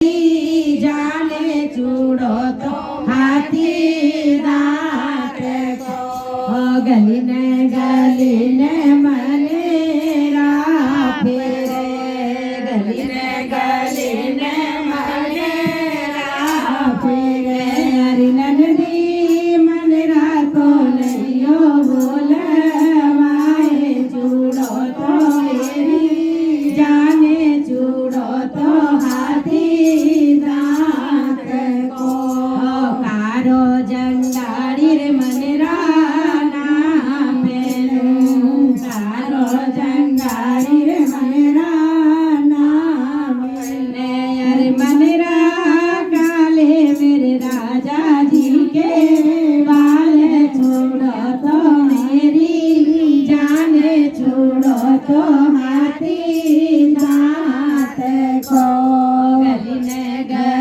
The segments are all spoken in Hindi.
जाने चूड़ो तो हाथी दांत को गली ने मनेरा फेरे गली ने मनेरा फेरे हरि नंदी मनेरा को लियो बोले वाए चूड़ो तो मेरी जाने चूड़ो तो हाथी जंगाड़ी रे मनेरा नाम कारो जंगाड़ी रे मनेरा नाम अरे मनेरा काले मेरे राजा जी के बाल छोड़ो तो मेरी जाने छोड़ो तो हाथी दांत को गली ने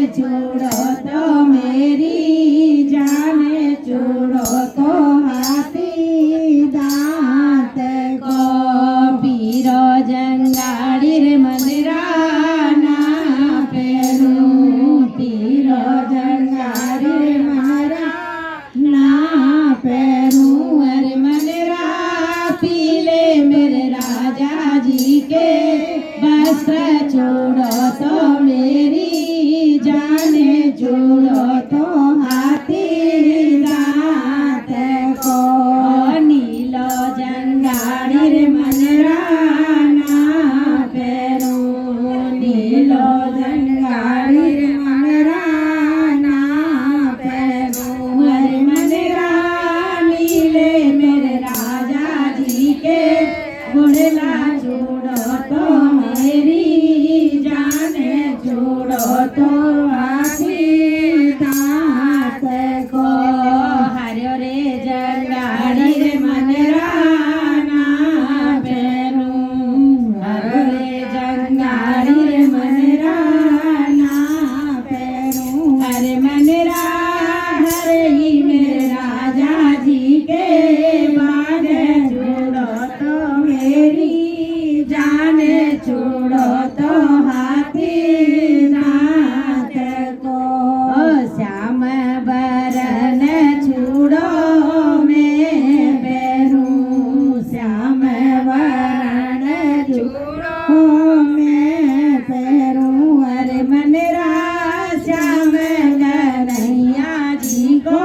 चूड़ो तो मेरी जाने चूड़ो तो हाथी दांत को पीरो जंगाड़ी रे मनेरा ना पेरू पीरो जंगाड़ी रे मनेरा ना पेरू अरे मनेरा पीले मेरे राजा जी के वस्त्र छोड़ो तो मेरी जाने चूड़ो तो हाथी दांत को नीलो जंगाड़ी रे मनेरा ना पेरू नीलो जंगाड़ी रे मनेरा ना पेरू अरे मनेरा नीले मेरे राजा जी के गुड़ला चूड़ो तो मेरी जाने चूड़ो तो चूड़ो तो हाथी दांत को श्याम बरन चूड़ो में बेरू श्याम बरन चूड़ो में बेरू अरे मनेरा श्याम कन्हैया जी को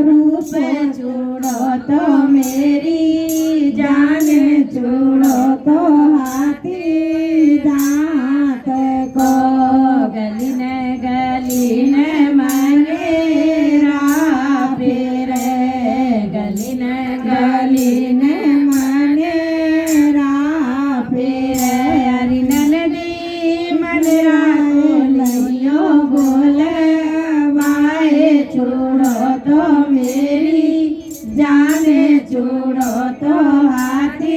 रूप चूड़ो तो मेरी जाने चूड़ो तो हाथी दांत को गली ने मनेरा फेरे गली ने मनेरा फेरे हरि नंदी मनेरा लियो बोले वाए चूड़ो तो मेरी जाने चूड़ो तो हाथी